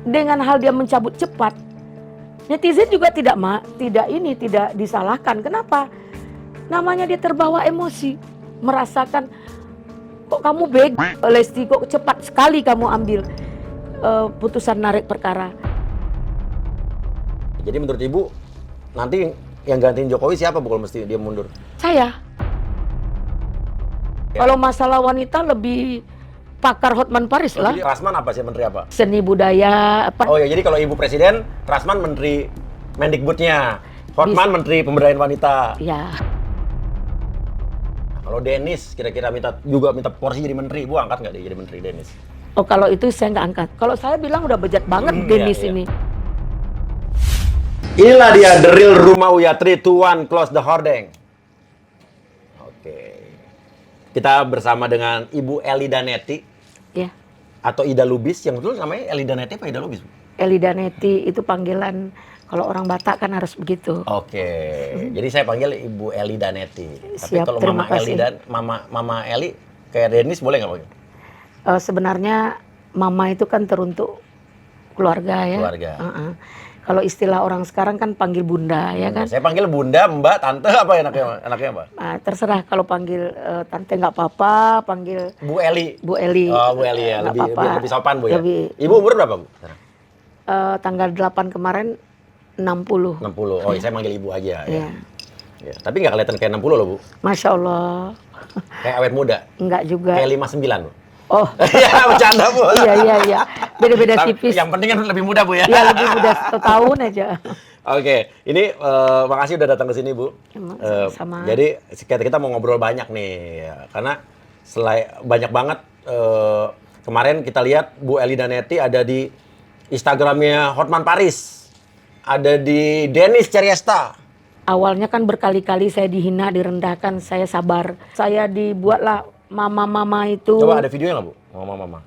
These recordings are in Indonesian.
dengan hal dia mencabut cepat, netizen juga tidak disalahkan. Kenapa? Namanya dia terbawa emosi, merasakan kok kamu Lesti, kok cepat sekali kamu ambil putusan narik perkara. Jadi menurut Ibu, nanti yang gantiin Jokowi siapa Bu kalau mesti dia mundur? Saya. Ya. Kalau masalah wanita lebih pakar Hotman Paris lah. Jadi Rasman apa sih, menteri apa? Seni budaya apa? Oh ya, jadi kalau Ibu Presiden, Rasman menteri Mendikbudnya, Hotman menteri pemberdayaan wanita. Ya. Kalau Denis kira-kira minta porsi jadi menteri, Bu angkat nggak dia jadi menteri Denis? Oh kalau itu saya nggak angkat. Kalau saya bilang udah bejat banget Denis iya. ini. Inilah dia the real rumah Uya 3, 2, 1, close the hordeng. Oke. Kita bersama dengan Ibu Eli Danetti. Ya. Atau Ida Lubis, yang betul namanya Eli Danetti apa Ida Lubis? Eli Danetti itu panggilan, kalau orang Batak kan harus begitu. Oke. Jadi saya panggil Ibu Eli Danetti. Tapi Siap, kalau terima Mama Eli kasih. dan Mama Eli kayak Denis boleh nggak panggil? Sebenarnya mama itu kan teruntuk keluarga ya. Keluarga. Kalau istilah orang sekarang kan panggil bunda ya kan. Saya panggil Bunda, Mbak, Tante apa enaknya apa? Terserah, kalau panggil tante nggak apa-apa, panggil Bu Eli. Bu Eli. Oh, Bu Eli ya, nggak lebih apa-apa. lebih sopan Bu ya. Lebih- Ibu umur berapa Bu? Tanggal 8 kemarin 60. 60. Oh, saya manggil Ibu aja ya. Iya. Ya. Tapi nggak kelihatan kayak 60 loh Bu. Masya Allah. Kayak awet muda. Enggak juga. Kayak 59 Bu. Oh. Ya, bercanda Bu. Iya. Beda-beda Tapi tipis. yang penting kan lebih muda Bu ya. Ya lebih muda 1 tahun aja. Oke, ini makasih udah datang ke sini Bu. Sama. Jadi kita mau ngobrol banyak nih, ya. Karena banyak banget kemarin kita lihat Bu Eli Danetti ada di Instagramnya Hotman Paris, ada di Denis Ceriesta. Awalnya kan berkali-kali saya dihina, direndahkan, saya sabar. Saya dibuatlah mama-mama itu. Coba ada videonya nggak Bu? Mama.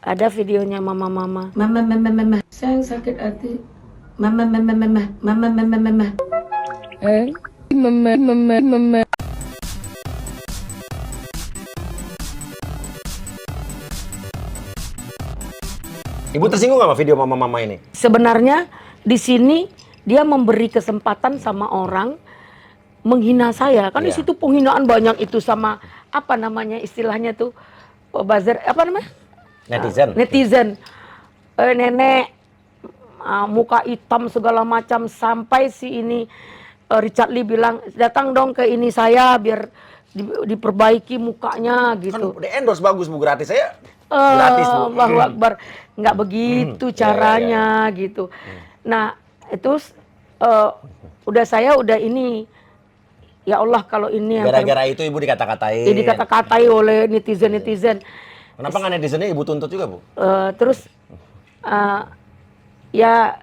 Ada videonya mama-mama. Mama. Saya yang sakit hati. Mama. Mama. Ibu tersinggung nggak sama video mama-mama ini? Sebenarnya di sini dia memberi kesempatan sama orang menghina saya. Kan di Iya. situ penghinaan banyak itu sama apa namanya istilahnya tuh, buzzer apa namanya? Netizen. Nenek muka hitam segala macam, sampai si ini Richard Lee bilang datang dong ke ini saya biar diperbaiki mukanya gitu. Kan udah endorse bagus Bu, gratis saya. Gratis Bu. Allahu Akbar, nggak begitu caranya gitu. Nah itu udah ini, ya Allah kalau ini yang Gara-gara itu Ibu dikata-katain. dikata-katai oleh netizen. Kenapa nggak netizennya Ibu tuntut juga Bu? Terus ya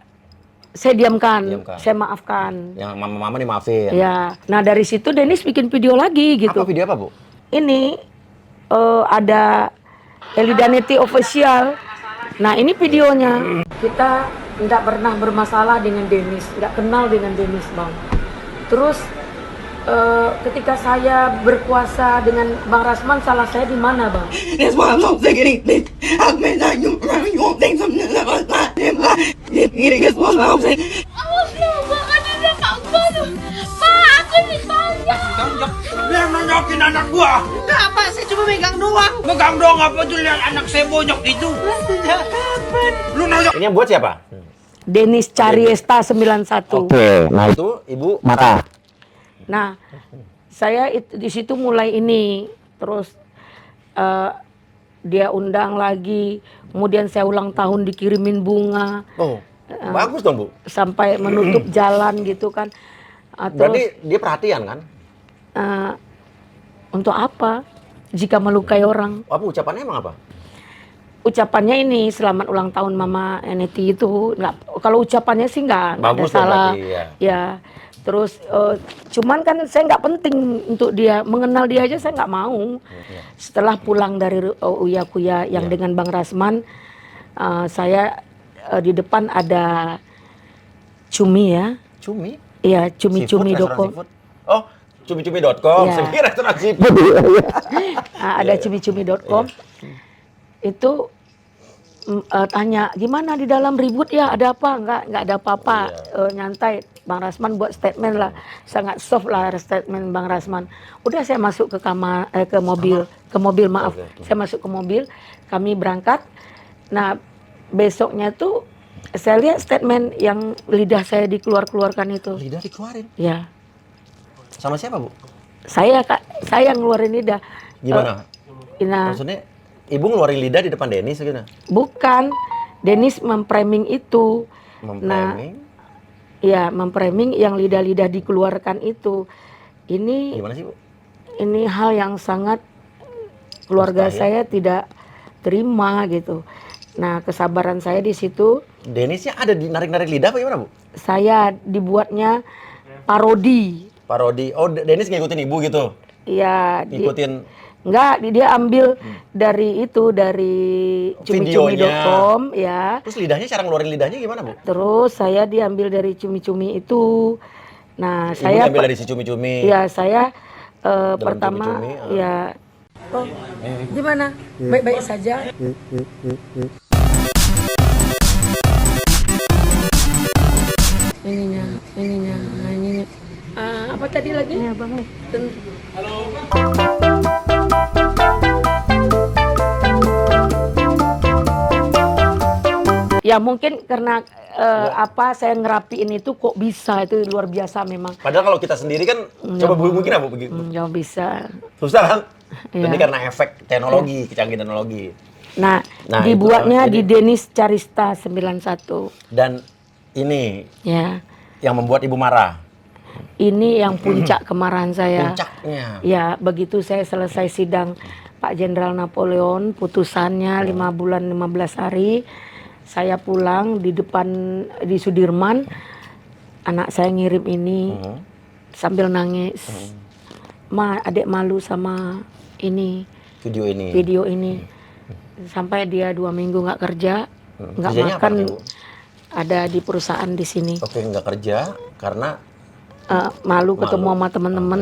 saya diamkan, saya maafkan. Yang mama-mama nih maafin. Ya, nah dari situ Denis bikin video lagi gitu. Apa video apa Bu? Ini ada Eli Danetti official. Nah ini videonya. Kita tidak pernah bermasalah dengan Denis, tidak kenal dengan Denis Bang. Terus ketika saya berkuasa dengan Bang Rasman, salah saya di mana Bang? That's why I'm so sick of these bitches. I've been like you won't think something like that. Ini guys, what I'm saying. Aku ditanya. Biar nonjokin anak gua. Enggak, Pak, saya cuma megang doang. Megang dong apa tuh, lihat anak saya bonyok itu. Sejak kapan? Lu nonjok. Ini yang buat siapa? Denis Cariesta 91. Nah itu Ibu marah. Nah, saya di situ mulai ini, terus dia undang lagi, kemudian saya ulang tahun dikirimin bunga. Oh, bagus dong Bu. Sampai menutup jalan gitu kan. Berarti dia perhatian kan? Untuk apa? Jika melukai orang. Apa ucapannya emang apa? Ucapannya ini selamat ulang tahun Mama Eneti itu nggak, kalau ucapannya sih nggak ada Bagus dong salah. berarti, Ya. Terus cuman kan saya nggak penting untuk dia, mengenal dia aja saya nggak mau. Setelah pulang dari Uya Kuya yang dengan Bang Rasman, saya di depan ada Cumi ya. Cumi? Iya, cumi-cumi.com. Oh, cumi-cumi.com. Iya. Saya kira restoran seafood. Ada cumi-cumi.com. Itu tanya gimana di dalam ribut ya, ada apa? Nggak ada apa-apa. Nyantai. Bang Rasman buat statement lah, sangat soft lah statement Bang Rasman. Udah saya masuk ke kamar, ke mobil maaf. Saya masuk ke mobil, kami berangkat. Nah besoknya tuh saya lihat statement yang lidah saya dikeluarkan itu. Lidah dikeluarin? Ya. Sama siapa, Bu? Saya ngeluarin lidah. Gimana? Nah, maksudnya ibu ngeluarin lidah di depan Denis gitu? Bukan, Denis memframing itu. Memframing? Nah, ya, memframing yang lidah-lidah dikeluarkan itu. Ini gimana sih, Bu? Ini hal yang sangat keluarga saya tidak terima gitu. Nah, kesabaran saya di situ. Denisnya ada di narik-narik lidah apa gimana, Bu? Saya dibuatnya parodi. Parodi. Oh, Denis ngikutin ibu gitu? Iya. Ngikutin? Enggak, dia ambil dari itu, dari cumi-cumi.com ya. Terus lidahnya, cara ngeluarin lidahnya gimana, Bu? Terus saya diambil dari cumi-cumi itu. Nah, Ibu saya diambil dari si cumi-cumi. Ya, saya Dalam pertama cumi-cumi, ya. Oh, gimana? Baik-baik saja. Ininya. Apa tadi lagi? Ya, Bang. Ya mungkin karena saya ngerapiin itu kok bisa, itu luar biasa memang. Padahal kalau kita sendiri kan coba mungkin apa begitu? Nggak bisa. Susah kan? Ya. Ini karena efek teknologi, kecanggihan teknologi. Nah dibuatnya di Denis Carista 91. Dan ini ya yang membuat ibu marah. Ini yang puncak kemarahan saya. Puncaknya. Ya, begitu saya selesai sidang Pak Jenderal Napoleon, putusannya 5 bulan 15 hari, saya pulang di depan di Sudirman, anak saya ngirim ini sambil nangis. Ma, adik malu sama ini. Video ini. Sampai dia 2 minggu nggak kerja, nggak makan. Ada di perusahaan di sini. Oke, nggak kerja karena malu ketemu sama teman-teman.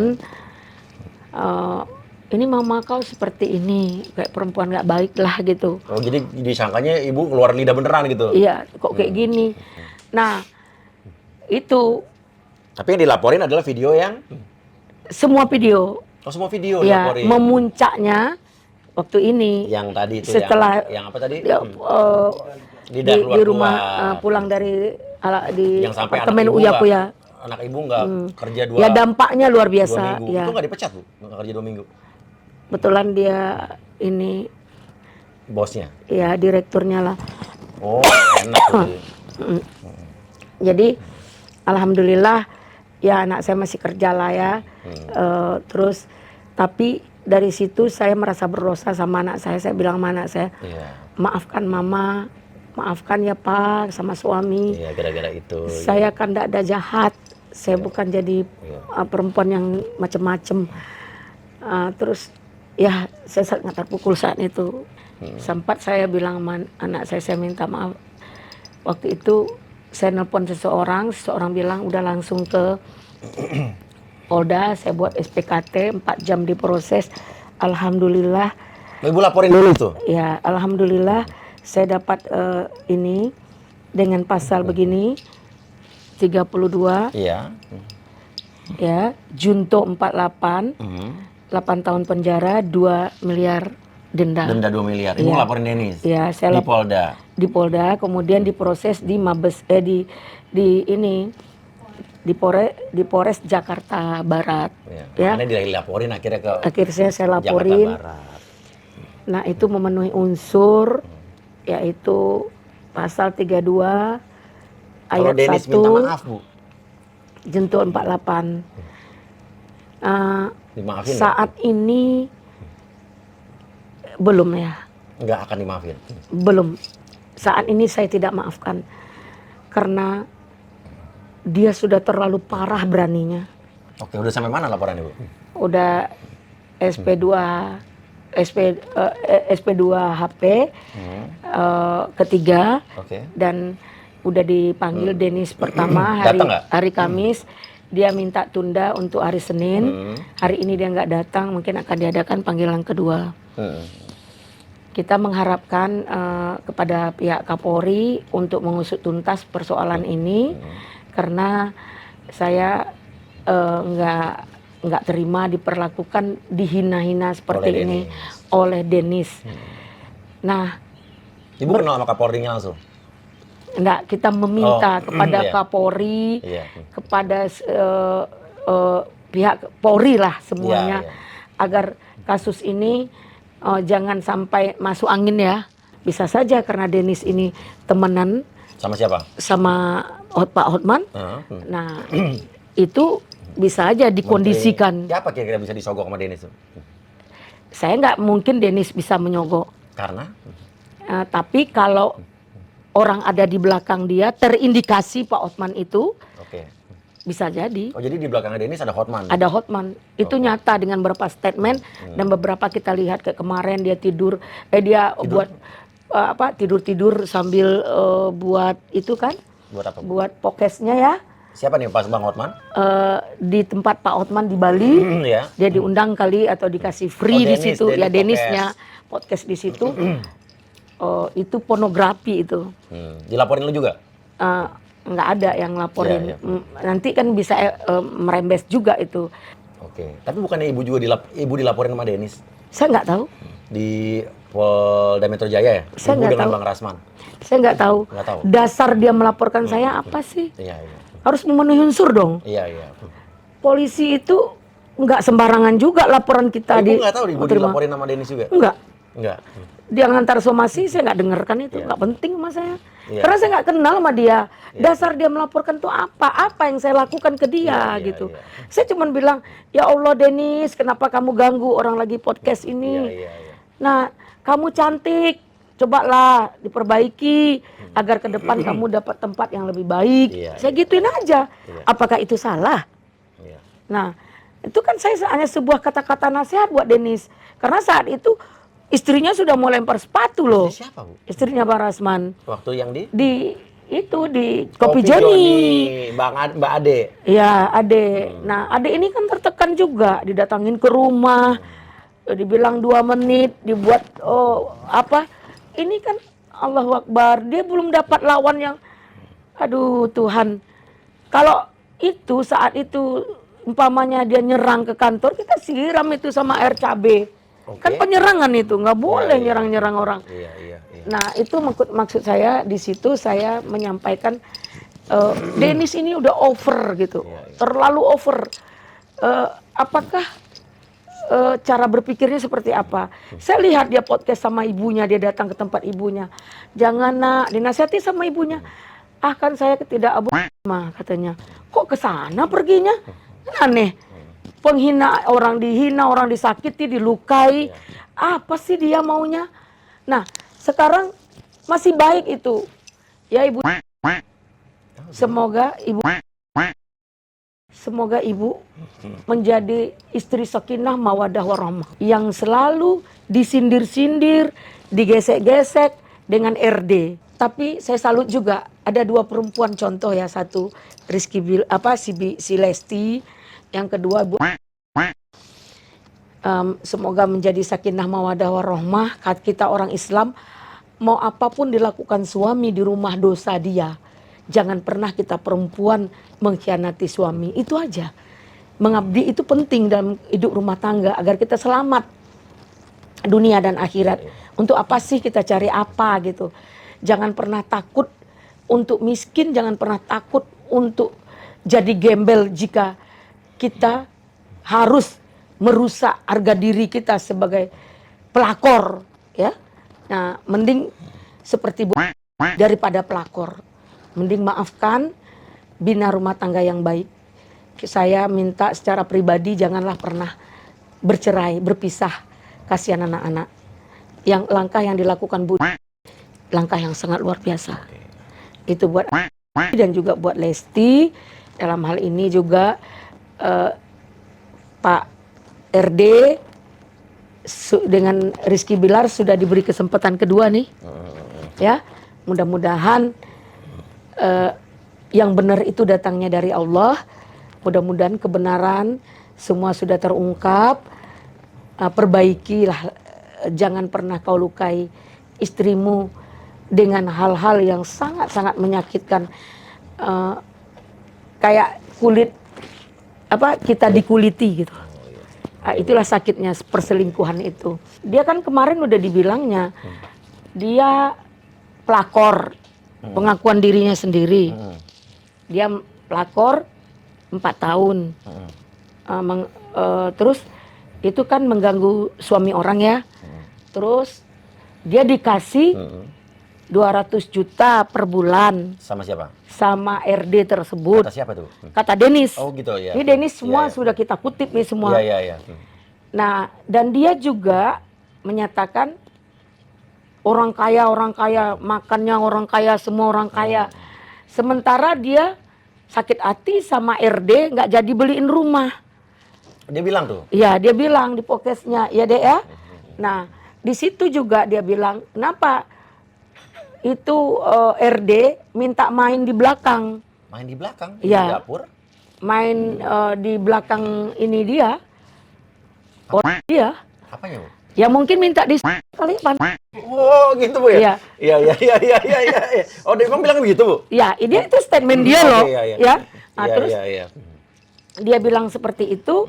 Ini mama kau seperti ini, kayak perempuan nggak baik lah gitu. Oh, jadi disangkanya ibu keluar lidah beneran gitu? Iya, kok kayak gini. Nah, itu. Tapi yang dilaporin adalah video yang? Semua video. Oh, semua video ya, dilaporin? Memuncaknya waktu ini. Yang tadi itu setelah yang apa tadi? Di rumah pulang dari yang sampai apartemen Uya-Kuya. Anak ibu nggak kerja ya dampaknya luar biasa. 2 minggu. Ya. Itu nggak dipecat, Bu? Nggak kerja 2 minggu? Betulan dia ini. Bosnya? Ya, direkturnya lah. Oh, enak tuh. Jadi, alhamdulillah ya anak saya masih kerja lah ya. Terus, tapi dari situ saya merasa berdosa sama anak saya. Saya bilang sama anak saya, maafkan mama, maafkan ya Pak sama suami. Iya, gara-gara itu. Saya kan tidak ada jahat. Saya bukan jadi perempuan yang macam-macam. Terus ya saya sangat terpukul saat itu. Sempat saya bilang sama anak saya minta maaf. Waktu itu saya nelpon seseorang bilang udah langsung ke Polda. Saya buat SPKT 4 jam diproses. Alhamdulillah. Ibu laporin dulu tuh? Ya, alhamdulillah saya dapat ini dengan pasal begini 32. Iya. Ya, Junto 48. 8 tahun penjara, 2 miliar denda. Denda 2 miliar. Ibu laporin Denis? Iya, saya di Polda. Di Polda, kemudian diproses di Mabes di Polres Jakarta Barat. Ya. Makanya dilaporin akhirnya ke akhirnya saya laporin. Jakarta Barat. Nah, itu memenuhi unsur yaitu pasal 32 ayat 1. Denis minta maaf, Bu. Junto 48. Dimaafin saat ini belum ya. Nggak akan dimaafin? Belum. Saat ini saya tidak maafkan. Karena dia sudah terlalu parah beraninya. Oke, udah sampai mana laporannya, Bu? Udah SP2 HP ketiga. Dan udah dipanggil Denis pertama hari Kamis. Dia minta tunda untuk hari Senin. Hari ini dia nggak datang, mungkin akan diadakan panggilan kedua. Kita mengharapkan kepada pihak Kapolri untuk mengusut tuntas persoalan ini, karena saya nggak terima diperlakukan dihina-hina seperti Oleh ini Dennis. oleh Dennis. Nah, Ibu kenal sama Kapolrinya langsung? enggak, kita meminta kepada iya. Kapolri, Iya. kepada pihak Polri lah semuanya, Iya, agar kasus ini jangan sampai masuk angin ya. Bisa saja karena Dennis ini temenan Sama siapa? sama Pak Hotman. Heeh. Nah, itu bisa aja dikondisikan. Siapa kira-kira bisa disogok sama Dennis? Saya nggak mungkin Dennis bisa menyogok. Karena? Tapi kalau orang ada di belakang dia terindikasi Pak Hotman itu, Oke. bisa jadi. Oh, jadi di belakangnya Dennis ada Hotman? Ada Hotman. Itu Oke. nyata dengan beberapa statement dan beberapa kita lihat kayak kemarin dia tidur, buat tidur sambil buat itu kan, Buat apa? buat podcastnya ya. Siapa nih pas Bang Hotman? Di tempat Pak Hotman di Bali, Ya. dia diundang kali atau dikasih free di Dennis, situ, ya Dennis Dennisnya podcast di situ. Itu pornografi itu. Dilaporin lu juga? Nggak ada yang laporin. Iya, iya. Nanti kan bisa merembes juga itu. Oke. Tapi bukannya ibu juga ibu dilaporin sama Dennis Saya nggak tahu. di Polda Metro Jaya ya? Saya Ibu nggak dengan tahu. Bang Rasman. Saya nggak tahu. Nggak tahu. Dasar dia melaporkan saya apa sih? Iya, iya. Harus memenuhi unsur dong. Iya, iya. Polisi itu nggak sembarangan juga laporan kita Ibu nggak tahu ibu terima. dilaporin sama Dennis juga? Enggak. Enggak. Dia ngantar somasi, saya nggak dengarkan itu. Iya. Nggak penting sama saya. Iya. Karena saya nggak kenal sama dia. Iya. Dasar dia melaporkan tuh apa? Apa yang saya lakukan ke dia Iya, iya, gitu. iya. Saya cuma bilang, ya Allah Dennis, kenapa kamu ganggu orang lagi podcast ini? Iya, iya, iya. Nah, kamu cantik, cobalah diperbaiki agar ke depan kamu dapat tempat yang lebih baik. Iya, Saya gituin aja. Iya. Apakah itu salah? Iya. Nah, itu kan saya hanya sebuah kata-kata nasihat buat Dennis. Karena saat itu istrinya sudah mau lempar sepatu loh. Istri siapa, Bu? Istrinya Bang Rasman. Waktu yang di Di Kopi Joni. Mbak Ade. Ya, Ade. Nah, Ade ini kan tertekan juga, didatangin ke rumah, dibilang 2 menit, dibuat ini kan Allahu Akbar, dia belum dapat lawan yang, aduh Tuhan. Kalau itu saat itu umpamanya dia nyerang ke kantor, kita siram itu sama air cabai. Oke. Kan penyerangan itu, nggak boleh iya. nyerang-nyerang orang. Iya, iya, iya. Nah, itu maksud saya di situ saya menyampaikan Dennis ini udah over gitu, Iya, iya. terlalu over. Apakah cara berpikirnya seperti apa? Saya lihat dia podcast sama ibunya, dia datang ke tempat ibunya. Jangan nak, dinasihati sama ibunya. Ah kan saya tidak abu mah katanya. Kok ke sana perginya? Aneh. Penghina, orang dihina, orang disakiti, dilukai. Apa sih dia maunya? Nah, sekarang masih baik itu. Ya Ibu. Semoga Ibu menjadi istri sakinah mawadah warahmah yang selalu disindir-sindir, digesek-gesek dengan RD. Tapi saya salut juga ada 2 perempuan contoh ya, satu Rizky si Lesti, yang kedua Bu. Semoga menjadi sakinah mawadah warahmah. Kita orang Islam mau apapun dilakukan suami di rumah dosa dia. Jangan pernah kita perempuan mengkhianati suami. Itu aja. Mengabdi itu penting dalam hidup rumah tangga agar kita selamat dunia dan akhirat. Untuk apa sih kita cari apa gitu. Jangan pernah takut untuk miskin, jangan pernah takut untuk jadi gembel jika kita harus merusak harga diri kita sebagai pelakor, ya. Nah, mending seperti Bu daripada pelakor. Mending maafkan, bina rumah tangga yang baik. Saya minta secara pribadi janganlah pernah bercerai, berpisah, kasihan anak-anak. Yang langkah yang dilakukan Bu, langkah yang sangat luar biasa. Itu buat dan juga buat Lesti. Dalam hal ini juga Pak RD dengan Rizky Bilar sudah diberi kesempatan kedua nih. Ya, mudah-mudahan yang benar itu datangnya dari Allah. Mudah-mudahan kebenaran semua sudah terungkap. Perbaikilah jangan pernah kau lukai istrimu dengan hal-hal yang sangat-sangat menyakitkan. Kayak kulit kita dikuliti gitu. Itulah sakitnya perselingkuhan itu. Dia kan kemarin udah dibilangnya dia pelakor, pengakuan dirinya sendiri. Dia pelakor 4 tahun. Terus itu kan mengganggu suami orang ya. Terus dia dikasih 200 juta per bulan. Sama siapa? Sama RD tersebut. Kata siapa tuh? Kata Denis. Oh gitu ya. Ini Denis semua sudah kita kutip nih semua. Iya. Nah, dan dia juga menyatakan orang kaya, makannya orang kaya, semua orang kaya. Sementara dia sakit hati sama RD, nggak jadi beliin rumah. Dia bilang tuh? Iya, dia bilang di podcastnya, ya dek ya. Nah, di situ juga dia bilang, kenapa itu RD minta main di belakang. Main di belakang? Iya. Di dapur? Main di belakang ini dia. Orang dia. Apanya, Bu? Ya mungkin minta di kali pan. Oh gitu, Bu ya? Iya. Iya. Oh, dia emang bilang begitu, Bu? Ya, ini itu statement dia loh. Iya. Ya. Nah, Iya, terus iya. dia bilang seperti itu.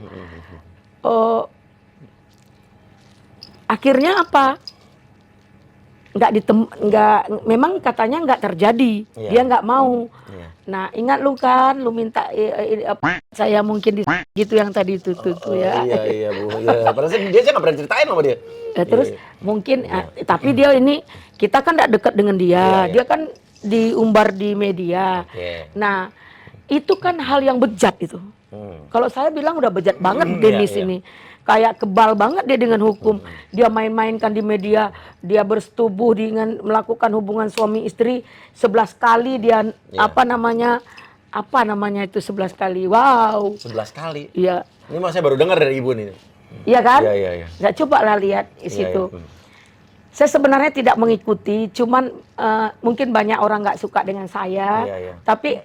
Akhirnya apa? Memang katanya nggak terjadi. Iya. Dia nggak mau. Iya. Nah, ingat lu kan, lu minta saya mungkin gitu yang tadi itu ya. Iya, Bu. Ya, padahal dia nggak pernah ceritain sama dia. Terus mungkin, tapi dia ini, kita kan nggak dekat dengan dia. Iya. Dia kan diumbar di media. Oke. Nah, itu kan hal yang bejat itu. Kalau saya bilang udah bejat banget Denis iya. ini. Kayak kebal banget dia dengan hukum. Dia main-mainkan di media, dia bersetubuh dengan melakukan hubungan suami istri 11 kali dia apa namanya itu 11 kali. Wow. 11 kali. Iya. Ini mah saya baru dengar dari Ibu nih. Iya kan? Iya. Nggak, coba lah lihat di situ. Iya. Saya sebenarnya tidak mengikuti, cuman mungkin banyak orang nggak suka dengan saya. Iya. Tapi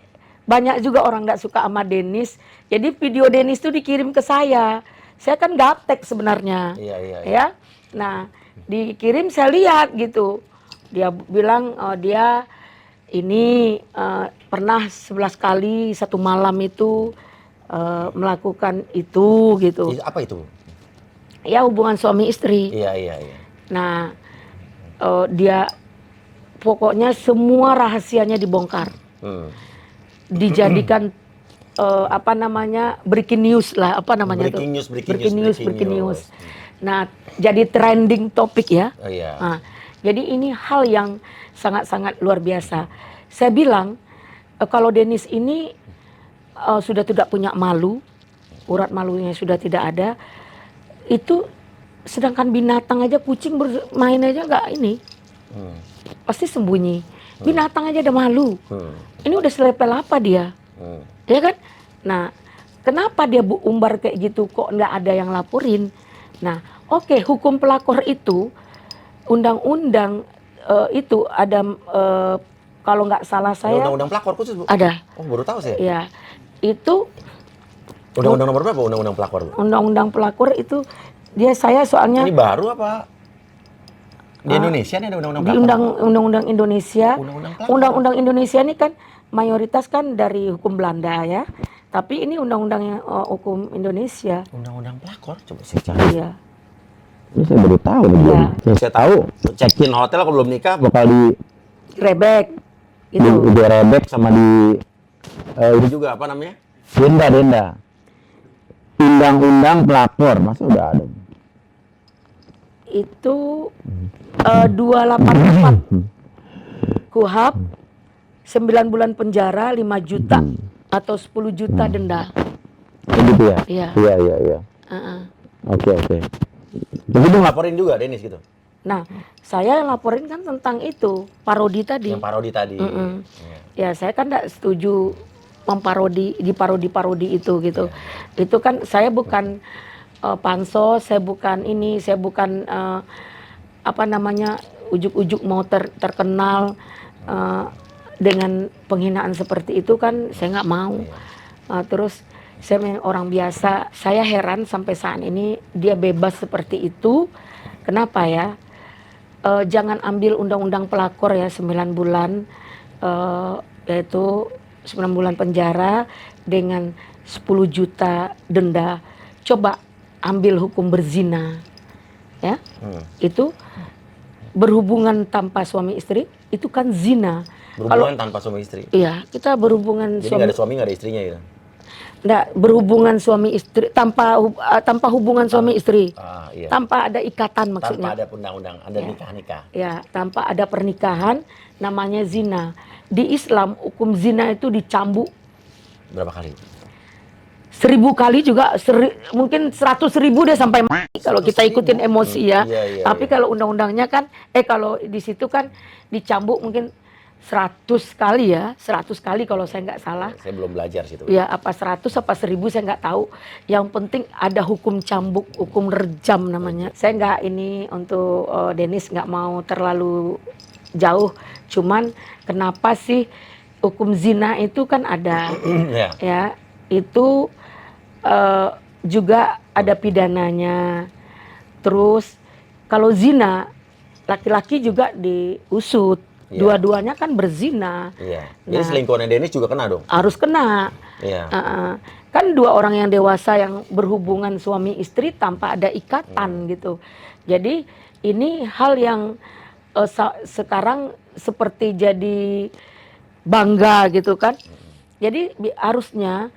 banyak juga orang nggak suka sama Denis. Jadi video Denis itu dikirim ke saya. Saya kan gaptek sebenarnya. Iya. Ya. Nah, dikirim saya lihat gitu. Dia bilang dia ini pernah 11 kali satu malam itu melakukan itu gitu. Apa itu? Ya, hubungan suami istri. Iya. Nah, dia pokoknya semua rahasianya dibongkar. Dijadikan breaking news lah, breaking news. Nah, jadi trending topik ya. Oh, iya. Nah, jadi ini hal yang sangat-sangat luar biasa. Saya bilang kalau Denis ini sudah tidak punya malu, urat malunya sudah tidak ada. Itu sedangkan binatang aja, kucing bermain aja nggak ini, pasti sembunyi. Binatang aja ada malu. Ini udah selepel apa dia? Ya kan? Nah, kenapa dia umbar kayak gitu kok nggak ada yang laporin? Nah, oke, hukum pelakor itu, undang-undang itu ada, kalau nggak salah saya. Undang-undang pelakor khusus, Bu? Ada. Oh, baru tahu saya. Ya, itu. Undang-undang nomor berapa undang-undang pelakor, Bu? Undang-undang pelakor itu, saya soalnya. Ini baru apa? Di Indonesia nih ada undang-undang Di pelakor? undang-undang Indonesia. Undang-undang pelakor. Undang-undang Indonesia ini kan mayoritas kan dari hukum Belanda ya. Tapi ini undang-undang hukum Indonesia. Undang-undang pelakor, coba saya cari. Iya. Ini saya baru tahu nih. Iya. Saya tahu check-in hotel kalau belum nikah bakal Rebek. Itu. di rebek sama di ini juga apa namanya? Denda. Undang-undang pelakor, masa udah ada? Itu 284 KUHP 9 bulan penjara, 5 juta atau 10 juta denda. Gitu ya? Iya. Iya. Oke. Jadi lu laporin juga Denis gitu? Nah, saya laporin kan tentang itu, parodi tadi. Yang parodi tadi. Ya, saya kan tidak setuju parodi itu gitu. Itu kan saya bukan pansos, saya bukan ini, saya bukan ujuk-ujuk mau terkenal dengan penghinaan seperti itu kan saya nggak mau. Terus saya orang biasa, saya heran sampai saat ini dia bebas seperti itu Kenapa ya? Jangan ambil undang-undang pelakor ya 9 bulan, yaitu 9 bulan penjara dengan 10 juta denda. Coba ambil hukum berzina, ya, itu berhubungan tanpa suami istri, itu kan zina. Berhubungan tanpa suami istri. Iya, kita berhubungan Jadi nggak ada suami, nggak ada istrinya gitu. Nggak, berhubungan suami istri tanpa hubungan suami istri. Iya. Tanpa ada ikatan maksudnya. Tanpa ada undang-undang, ada nikah-nikah. Ya, tanpa ada pernikahan namanya zina. Di Islam hukum zina itu dicambuk Berapa kali? 1000 kali juga, mungkin 100.000 deh sampai mati kalau kita ikutin emosi ya. Iya, Tapi kalau undang-undangnya kan, kalau di situ kan dicambuk mungkin 100 kali ya, 100 kali kalau saya nggak salah. Saya belum belajar situ. Ya, apa 100 apa 1000 saya nggak tahu. Yang penting ada hukum cambuk, hukum rejam namanya. Saya nggak ini untuk Dennis nggak mau terlalu jauh. Cuman kenapa sih hukum zina itu kan ada, ya itu juga ada pidananya. Terus kalau zina laki-laki juga diusut. Dua-duanya kan berzina. Iya. Jadi selingkuhannya Dennis juga kena dong? Harus kena. Iya. Kan 2 orang yang dewasa yang berhubungan suami istri tanpa ada ikatan gitu. Jadi ini hal yang sekarang seperti jadi bangga gitu kan. Jadi harusnya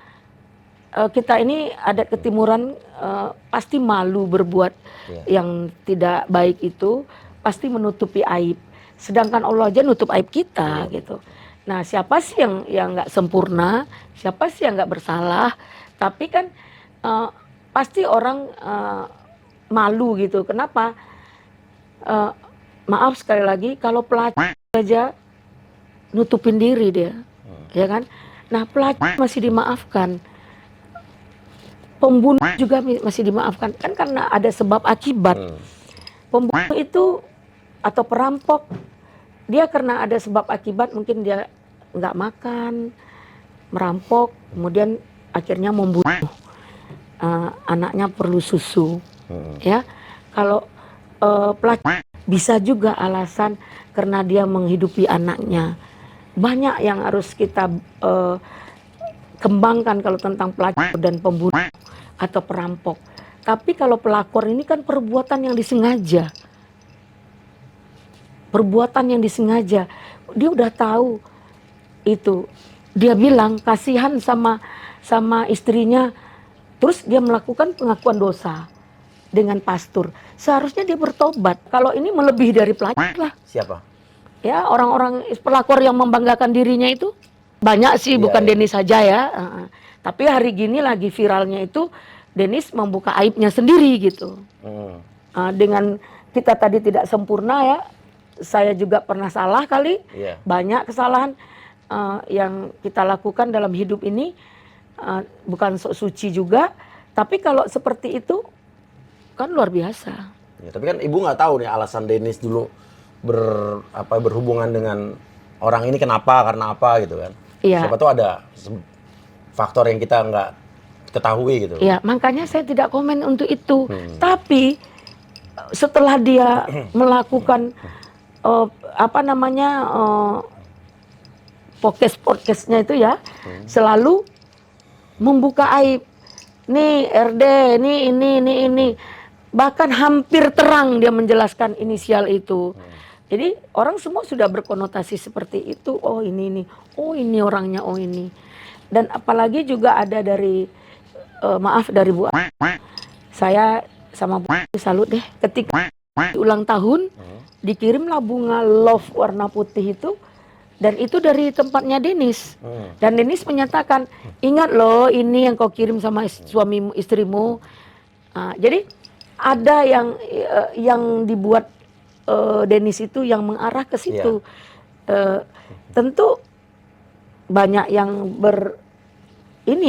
kita ini adat ketimuran pasti malu berbuat yang tidak baik itu, pasti menutupi aib. Sedangkan Allah aja nutup aib kita gitu. Nah, siapa sih yang nggak sempurna? Siapa sih yang nggak bersalah? Tapi kan pasti orang malu gitu. Kenapa? Maaf sekali lagi, kalau pelacur aja nutupin diri dia, ya kan? Nah, pelacur masih dimaafkan. Pembunuh juga masih dimaafkan, kan karena ada sebab akibat. Pembunuh itu atau perampok, dia karena ada sebab akibat, mungkin dia nggak makan, merampok, kemudian akhirnya membunuh. Anaknya perlu susu, ya. Kalau pelacur bisa juga alasan karena dia menghidupi anaknya. Banyak yang harus kita kembangkan kalau tentang pelacur dan pembunuh atau perampok. Tapi kalau pelakor ini kan perbuatan yang disengaja. Perbuatan yang disengaja. Dia udah tahu itu. Dia bilang kasihan sama istrinya. Terus dia melakukan pengakuan dosa dengan pastur. Seharusnya dia bertobat. Kalau ini melebihi dari pelacur lah. Siapa? Ya, orang-orang pelakor yang membanggakan dirinya itu banyak sih, bukan Dennis saja ya. Tapi hari gini lagi viralnya itu Dennis membuka aibnya sendiri gitu. Dengan kita tadi tidak sempurna ya, saya juga pernah salah kali. Banyak kesalahan yang kita lakukan dalam hidup ini, bukan sok suci juga. Tapi kalau seperti itu kan luar biasa. Ya, tapi kan ibu nggak tahu nih alasan Dennis dulu berhubungan dengan orang ini karena apa gitu kan. Siapa tahu ada faktor yang kita nggak ketahui gitu. Iya, makanya saya tidak komen untuk itu. Tapi setelah dia melakukan podcast-podcastnya itu ya, selalu membuka aib. Nih RD, ini. Bahkan hampir terang dia menjelaskan inisial itu. Jadi orang semua sudah berkonotasi seperti itu. Oh ini. Oh ini orangnya, oh ini. Dan apalagi juga ada dari, maaf dari Bu. Saya sama Bu salut deh. Ketika ulang tahun, dikirimlah bunga love warna putih itu. Dan itu dari tempatnya Dennis. Dan Dennis menyatakan, ingat loh ini yang kau kirim sama suamimu, istrimu. Jadi ada yang dibuat Dennis itu yang mengarah ke situ. Tentu banyak yang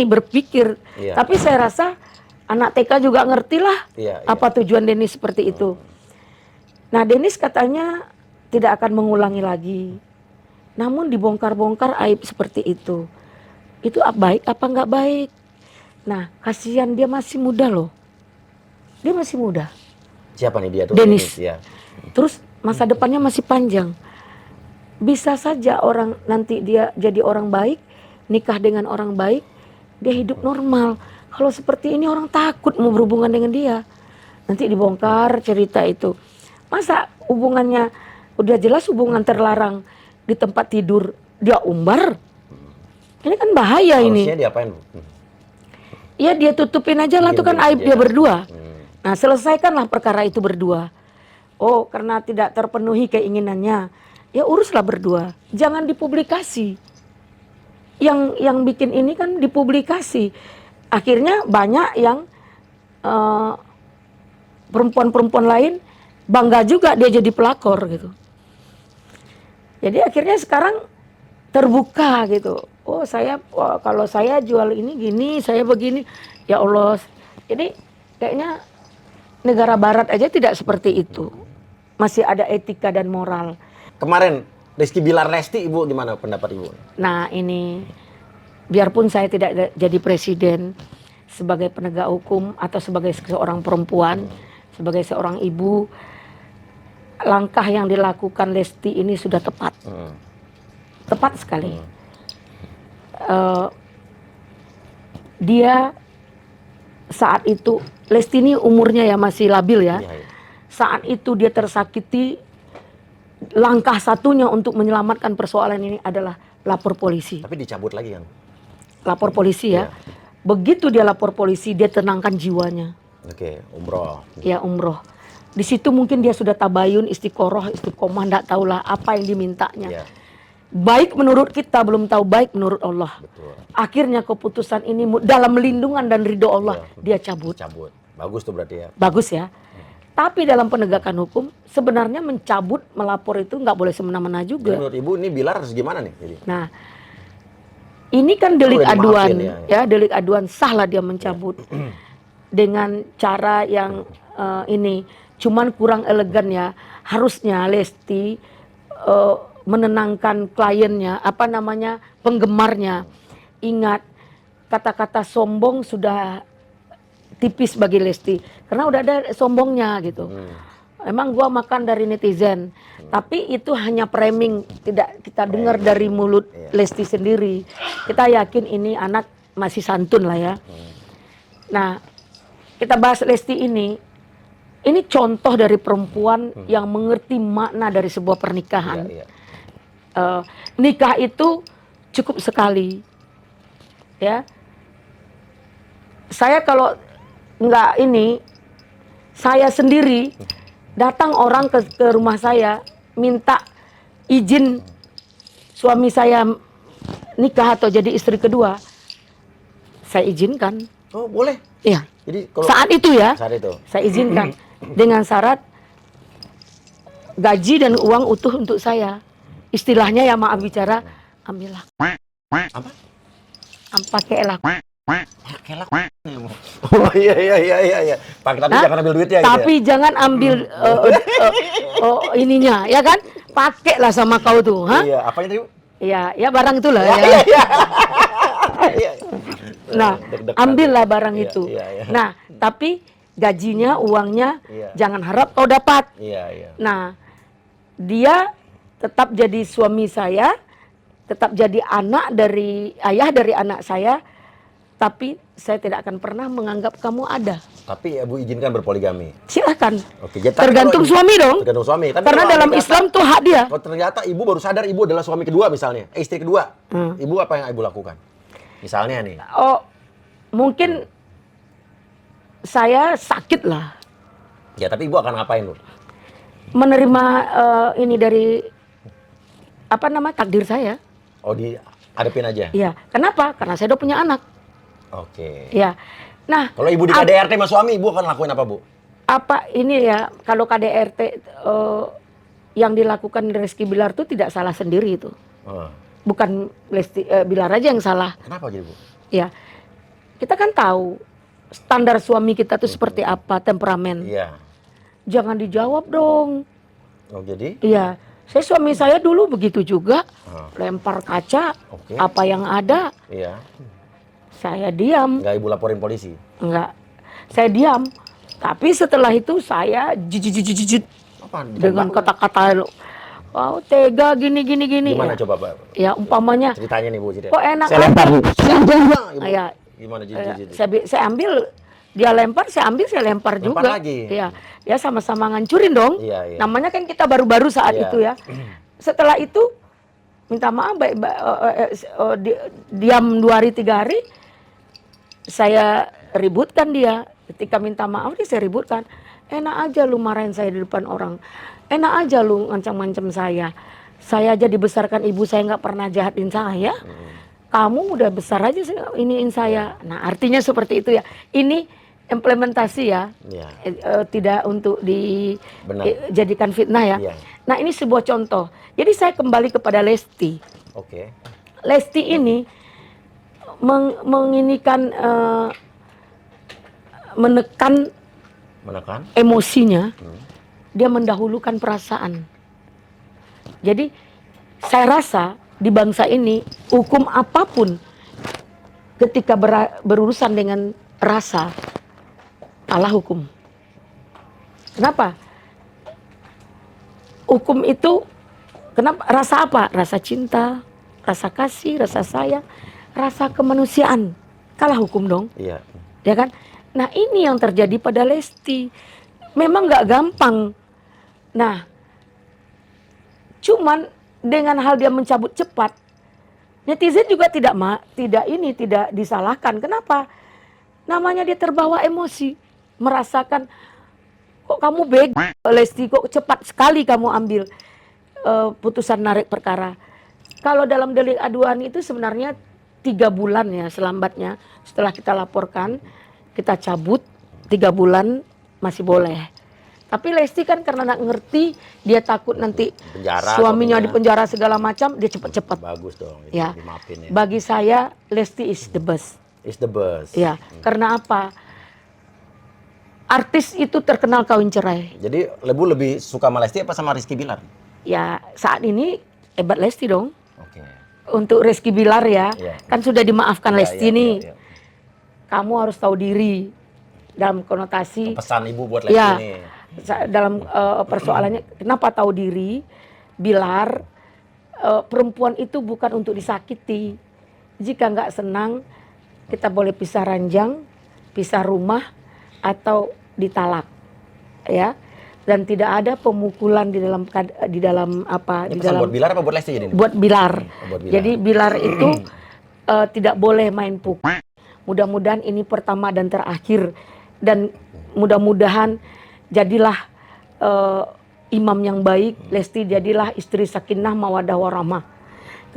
berpikir. Tapi saya rasa anak TK juga ngerti lah apa tujuan Dennis seperti itu. Nah, Dennis katanya tidak akan mengulangi lagi. Namun dibongkar-bongkar aib seperti itu. Itu baik apa nggak baik? Nah, kasihan dia masih muda loh. Dia masih muda. Siapa nih dia tuh? Dennis. Ya. Terus masa depannya masih panjang. Bisa saja orang nanti dia jadi orang baik, nikah dengan orang baik, dia hidup normal. Kalau seperti ini orang takut mau berhubungan dengan dia. Nanti dibongkar cerita itu. Masa hubungannya udah jelas hubungan terlarang di tempat tidur, dia umbar. Ini kan bahaya ini. Harusnya diapain, Bu? Ya dia tutupin aja lah, itu kan aib dia berdua. Nah selesaikanlah perkara itu berdua. Oh karena tidak terpenuhi keinginannya, ya uruslah berdua. Jangan dipublikasi. Yang bikin ini kan dipublikasi. Akhirnya banyak yang perempuan-perempuan lain bangga juga dia jadi pelakor gitu. Jadi akhirnya sekarang terbuka gitu. Oh kalau saya jual ini gini, saya begini. Ya Allah. Jadi kayaknya negara barat aja tidak seperti itu. Masih ada etika dan moral. Kemarin Rizky Bilar Lesti, Ibu gimana pendapat Ibu? Nah ini, biarpun saya tidak jadi presiden, sebagai penegak hukum atau sebagai seorang perempuan, sebagai seorang ibu, langkah yang dilakukan Lesti ini sudah tepat. Tepat sekali. Dia saat itu, Lesti ini umurnya ya masih labil ya. Saat itu dia tersakiti, langkah satunya untuk menyelamatkan persoalan ini adalah lapor polisi. Tapi dicabut lagi kan? Lapor polisi ya. Begitu dia lapor polisi, dia tenangkan jiwanya. Oke, umroh. Ya umroh. Di situ mungkin dia sudah tabayun, istiqoroh, istiqomah, enggak tahulah apa yang dimintanya. Ya. Baik menurut kita, belum tahu baik menurut Allah. Betul. Akhirnya keputusan ini dalam lindungan dan ridho Allah, dia cabut. Cabut. Bagus tuh berarti ya. Bagus ya. Tapi dalam penegakan hukum, sebenarnya mencabut, melapor itu nggak boleh semena-mena Jadi juga. menurut Ibu ini Bilar harus gimana nih? Jadi? Nah, ini kan delik Udah aduan, dimaafin ya delik aduan, sahlah dia mencabut dengan cara yang ini, cuman kurang elegan ya. Harusnya Lesti menenangkan kliennya, penggemarnya. Ingat, kata-kata sombong sudah tipis bagi Lesti, karena udah ada sombongnya gitu. Emang gua makan dari netizen, tapi itu hanya framing, tidak kita dengar dari mulut Lesti sendiri. Kita yakin ini anak masih santun lah ya. Nah, kita bahas Lesti ini contoh dari perempuan yang mengerti makna dari sebuah pernikahan. Nikah itu cukup sekali, ya. Saya kalau nggak ini, saya sendiri datang orang ke rumah saya minta izin suami saya nikah atau jadi istri kedua, saya izinkan. Oh boleh? Iya. Jadi kalau Saat itu ya, saat itu. saya izinkan dengan syarat gaji dan uang utuh untuk saya. Istilahnya ya maaf bicara, ambillah. Apa? Pakailah. Kelak. Oh iya. Pak, tapi Hah? jangan ambil duitnya Tapi gitu ya. jangan ambil ininya, ya kan? Pakailah sama kau tuh, ha? Iya, apanya tadi, Bu? Iya, ya barang itulah ya. Iya. Nah, Deg-degan. ambillah barang Iya, itu. iya. Nah, tapi gajinya, uangnya Iya. jangan harap kau dapat. Iya. Nah, dia tetap jadi suami saya, tetap jadi ayah dari anak saya, tapi saya tidak akan pernah menganggap kamu ada. Tapi Ibu izinkan berpoligami. Silahkan. Oke, jadi Tergantung kalau suami dong. Tergantung suami. Tapi Karena kalau dalam ternyata- Islam tuh hak dia. Kalau ternyata Ibu baru sadar Ibu adalah suami kedua misalnya, istri kedua. Ibu apa yang Ibu lakukan? Misalnya nih. Oh, mungkin saya sakit lah. Ya, tapi Ibu akan ngapain, Bu? Menerima ini dari takdir saya. Oh, dihadapin aja. Iya. Kenapa? Karena saya udah punya anak. Oke. Ya. Nah, Kalau Ibu di KDRT sama suami, Ibu akan lakuin apa, Bu? apa ini ya, kalau KDRT yang dilakukan Rizky Bilar itu tidak salah sendiri itu. Bukan Lesti Bilar aja yang salah. Kenapa jadi, Bu? Ya. Kita kan tahu standar suami kita tuh seperti apa, temperamen. Iya. Jangan dijawab dong. Oh, jadi? Iya. Suami saya dulu begitu juga. Lempar kaca, Oke. apa yang ada, Iya. saya diam. Nggak Ibu laporin polisi? Enggak. Saya diam. Tapi setelah itu saya jijit Apa? dengan kata-kata, oh tega gini. Gimana Ya. coba, Pak? Ya umpamanya, Ceritanya nih, Bu. kok enak Saya lempar, Bu. Ibu. Ya, Gimana saya ambil, dia lempar, saya ambil, saya lempar Lempar juga. lagi. Ya, ya sama-sama ngancurin dong. Iya. Namanya kan kita baru-baru saat Iya. itu ya. Setelah itu minta maaf, diam 2 hari 3 hari, saya ributkan dia. Ketika minta maaf dia saya ributkan. Enak aja lu marahin saya di depan orang. Enak aja lu ngancam-ngancam saya. Saya aja dibesarkan ibu saya nggak pernah jahatin saya. Kamu udah besar aja iniin saya. Nah artinya seperti itu ya. Ini implementasi ya. Iya. Tidak untuk Benar. dijadikan fitnah ya. Iya. Nah ini sebuah contoh. Jadi saya kembali kepada Lesti. Oke. Lesti ini menginikan, menekan emosinya, dia mendahulukan perasaan. Jadi saya rasa di bangsa ini hukum apapun ketika berurusan dengan rasa kalah hukum. Kenapa? Hukum itu kenapa? Rasa apa? Rasa cinta, rasa kasih, rasa sayang, rasa kemanusiaan. Kalah hukum dong. Iya. Ya kan? Nah ini yang terjadi pada Lesti. Memang nggak gampang. Nah, cuman dengan hal dia mencabut cepat, netizen juga tidak disalahkan. Kenapa? Namanya dia terbawa emosi, merasakan kok kamu bego Lesti, kok cepat sekali kamu ambil putusan narik perkara. Kalau dalam delik aduan itu sebenarnya 3 bulan ya selambatnya setelah kita laporkan. Kita cabut 3 bulan masih boleh. Tapi Lesti kan karena nggak ngerti, dia takut nanti suaminya di penjara segala macam, dia cepat-cepat. Bagus dong, Ya. dimaafin ya. Bagi saya Lesti is the best. Is the best. Ya, karena apa? Artis itu terkenal kawin cerai. Jadi lebih suka sama Lesti apa sama Rizky Bilar? Ya saat ini hebat Lesti dong. Oke. Untuk Rizky Bilar ya, Iya. kan sudah dimaafkan Lesti nih. Iya. Kamu harus tahu diri dalam konotasi. Pesan ibu buat Lesti Ya, nih. dalam persoalannya kenapa tahu diri, Bilar, perempuan itu bukan untuk disakiti. Jika nggak senang, kita boleh pisah ranjang, pisah rumah, atau ditalak, ya. Dan tidak ada pemukulan di dalam apa? Ini Di pesan dalam buat Bilar apa buat Lesti jadi? buat Bilar. Buat Bilar. Jadi Bilar itu tidak boleh main pukul. Mudah-mudahan ini pertama dan terakhir, dan mudah-mudahan jadilah imam yang baik. Lesti jadilah istri sakinah mawadah warahmah.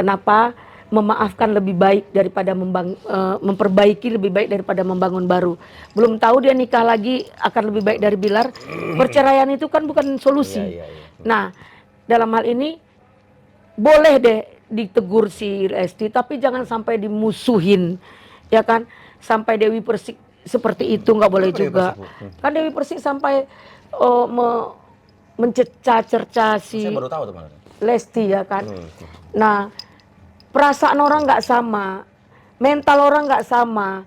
Kenapa? Memaafkan lebih baik daripada memperbaiki lebih baik daripada membangun baru. Belum tahu dia nikah lagi akan lebih baik dari Bilar. Perceraian itu kan bukan solusi. Iya. Nah, dalam hal ini boleh deh ditegur si Lesti, tapi jangan sampai dimusuhin, ya kan? Sampai Dewi Persik seperti itu nggak boleh juga. Kan Dewi Persik sampai mencerca si Saya baru tahu teman. Lesti ya kan. Nah, perasaan orang nggak sama, mental orang nggak sama,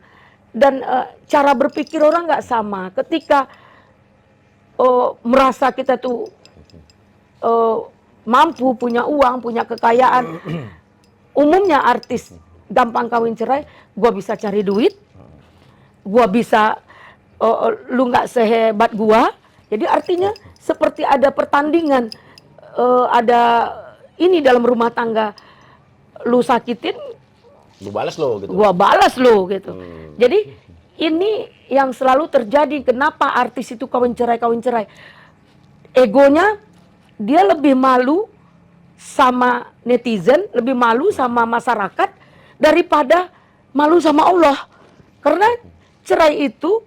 dan cara berpikir orang nggak sama. Ketika merasa kita tuh mampu, punya uang, punya kekayaan, umumnya artis gampang kawin cerai, gua bisa cari duit, gua bisa, lu nggak sehebat gua. Jadi artinya seperti ada pertandingan, ada ini dalam rumah tangga, lu sakitin, Lu balas lo gitu. gua balas lu gitu. Jadi ini yang selalu terjadi. Kenapa artis itu kawin cerai? Egonya dia lebih malu sama netizen, lebih malu sama masyarakat daripada malu sama Allah. Karena cerai itu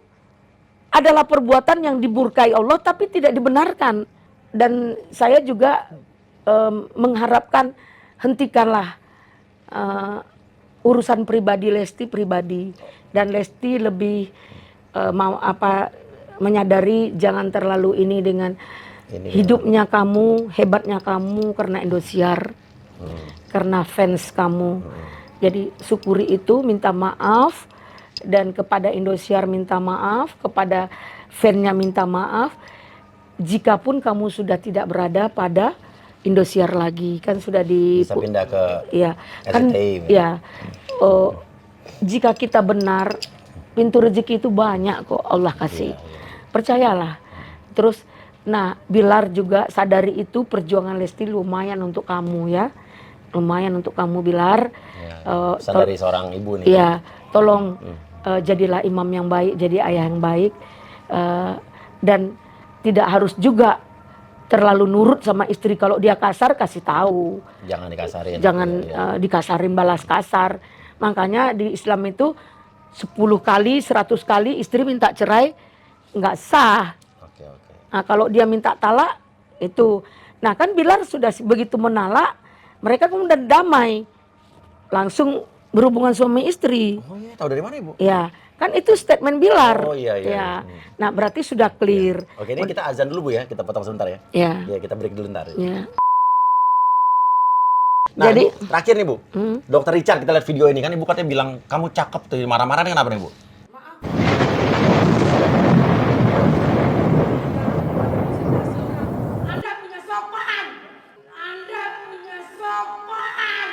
adalah perbuatan yang dimurkai Allah tapi tidak dibenarkan. Dan saya juga mengharapkan hentikanlah urusan pribadi Lesti pribadi, dan Lesti lebih menyadari jangan terlalu ini dengan hidupnya kamu, hebatnya kamu karena Indosiar, karena fans kamu. Jadi syukuri itu, minta maaf, dan kepada Indosiar minta maaf, kepada fan-nya minta maaf. Jikapun kamu sudah tidak berada pada Indosiar lagi, kan sudah Bisa pindah ke ya, kan SCTI. ya. Jika kita benar, pintu rezeki itu banyak kok Allah kasih. Percayalah. Terus, nah Bilar juga sadari itu perjuangan Lesti lumayan untuk kamu ya, lumayan untuk kamu Bilar. Pesan dari seorang ibu nih. Ya, tolong jadilah imam yang baik, jadi ayah yang baik, dan tidak harus juga terlalu nurut sama istri. Kalau dia kasar kasih tahu. Jangan dikasarin. Jangan dikasarin balas kasar. Makanya di Islam itu 10 kali, 100 kali istri minta cerai nggak sah. Oke. Nah, kalau dia minta talak itu. Nah, kan Bilar sudah begitu menalak, mereka kemudian damai. Langsung berhubungan suami istri. Oh iya, tahu dari mana Ibu? Ya, kan itu statement Bilar. Oh iya. Ya. Nah, berarti sudah clear. Oke, ini kita azan dulu Bu ya, kita potong sebentar ya. Ya. Ya, kita break dulu bentar. Ya. Nah, Jadi- Bu, terakhir nih Bu, Dokter Richard kita lihat video ini kan Ibu katanya bilang kamu cakep tuh, marah-marah nih kenapa nih Bu? Anda punya sopan. Anda punya sopan.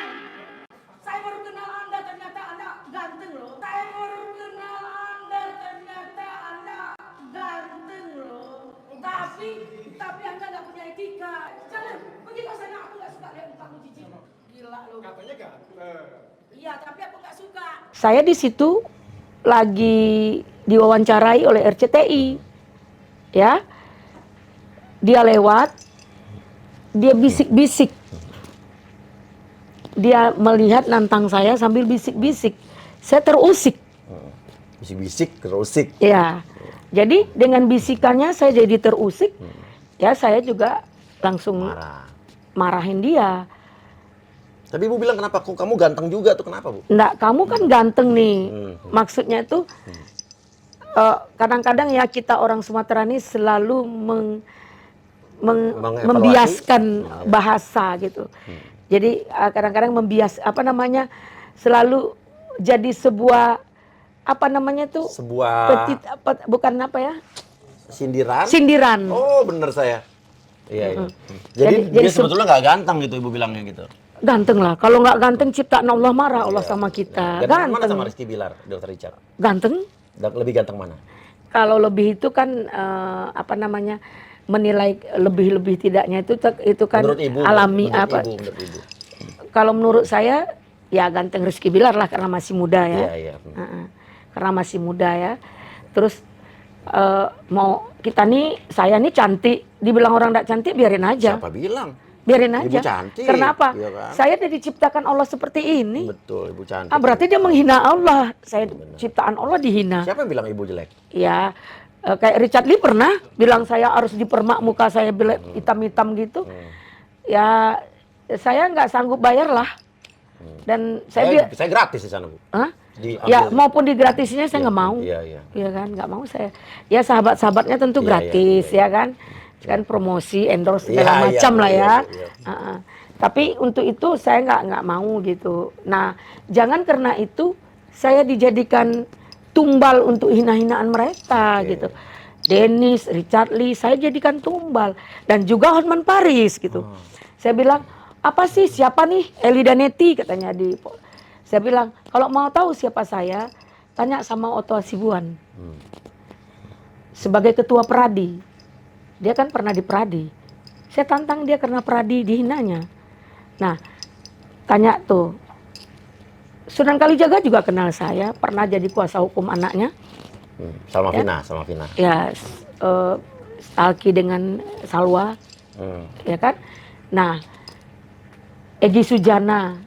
Saya baru kenal Anda, ternyata Anda ganteng loh. Saya baru kenal Anda, ternyata Anda ganteng loh. Tapi Anda nggak punya etika. Jangan, pergi ke sana. Aku nggak suka lihat mukamu jijik. Gila loh. Katanya ganteng. Iya, tapi aku nggak suka. Saya di situ lagi diwawancarai oleh RCTI. Ya. Dia lewat, dia bisik-bisik. Dia melihat nantang saya sambil bisik-bisik. Saya terusik. Bisik-bisik, terusik. Ya. Jadi dengan bisikannya saya jadi terusik. Ya, saya juga langsung Marah. marahin dia. Tapi Ibu bilang kenapa kok kamu ganteng juga tuh, kenapa Bu? Enggak, kamu kan ganteng nih. Maksudnya itu kadang-kadang ya kita orang Sumatera ini selalu Mengevaluasi. membiaskan bahasa gitu. Jadi kadang-kadang selalu jadi sebuah Sebuah bukan apa ya? sindiran. Sindiran. Oh, bener saya. Iya. Jadi dia sebetulnya nggak ganteng gitu Ibu bilangnya gitu. Ganteng lah. Kalau nggak ganteng ciptaan Allah marah Allah sama kita. Ganteng mana Ganteng. sama Rizky Bilar, Dokter Richard? Ganteng. Lebih ganteng mana? Kalau lebih itu kan menilai lebih tidaknya itu kan Menurut Ibu, alami menurut Ibu. Kalau menurut saya ya ganteng Rizky Bilar lah karena masih muda ya. Iya. Karena masih muda ya. Terus mau saya nih cantik, dibilang orang tidak cantik biarin aja. Siapa bilang? Biarin Ibu aja. cantik, Kenapa? iya kan? Saya udah diciptakan Allah seperti ini. Betul, Ibu cantik. Berarti dia menghina Allah. Saya ciptaan Allah dihina. Siapa yang bilang Ibu jelek? Ya, kayak Richard Lee pernah bilang saya harus dipermak, muka saya hitam-hitam gitu. Ya, saya nggak sanggup bayar lah. Dan saya gratis di sana Bu. Hah? Diambil. Ya, maupun digratisnya saya nggak mau. Iya. Iya kan, nggak mau saya. Ya sahabat-sahabatnya tentu Iya, gratis iya. ya kan. Kan promosi, endorse segala macam lah ya. Iya. Tapi untuk itu saya nggak mau gitu. Nah, jangan karena itu saya dijadikan tumbal untuk hina-hinaan mereka gitu. Dennis, Richard Lee, saya jadikan tumbal. Dan juga Hotman Paris gitu. Saya bilang, apa sih, siapa nih Eli Danetti katanya saya bilang, kalau mau tahu siapa saya, tanya sama Otto Hasibuan. Sebagai ketua Peradi. Dia kan pernah di Peradi. Saya tantang dia karena Peradi dihinanya. Nah, tanya tuh. Sunan Kalijaga juga kenal saya, pernah jadi kuasa hukum anaknya. Salma Vina. Ya, Alki dengan Salwa. Ya kan? Nah, Egy Sujana.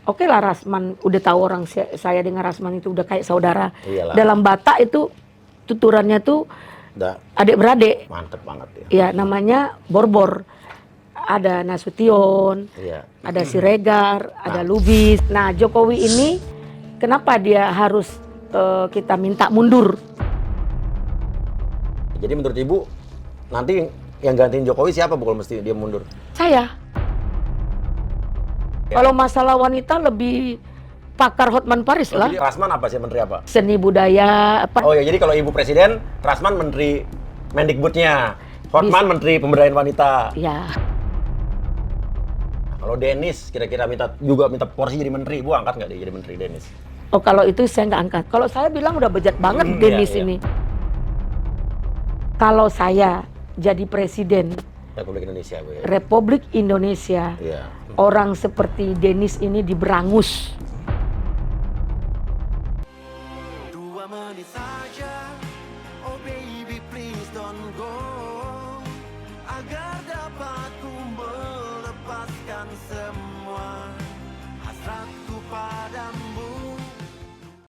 Oke lah Rasman, udah tahu orang saya dengan Rasman itu udah kayak saudara. Iyalah. Dalam Batak itu tuturannya tuh adik-beradik. Mantep banget ya. Ya, namanya Borbor. Ada Nasution, ada Siregar, ada Lubis. Nah, Jokowi ini kenapa dia harus kita minta mundur? Jadi menurut Ibu nanti yang gantiin Jokowi siapa Bu kalau mesti dia mundur? Saya. Kalau masalah wanita lebih pakar Hotman Paris lah. Jadi Rasman apa sih, menteri apa? Seni budaya apa? Oh ya, jadi kalau ibu presiden, Rasman menteri Mendikbudnya, Hotman menteri pemberdayaan wanita. Ya. Kalau Dennis kira-kira minta porsi jadi menteri, Bu angkat nggak dia jadi menteri Dennis? Oh kalau itu saya nggak angkat. Kalau saya bilang udah bejat banget Dennis iya. ini. Kalau saya jadi presiden Republik Indonesia, Bu. Republik Indonesia, Iya. orang seperti Dennis ini diberangus. 2 menit saja, oh baby please don't go.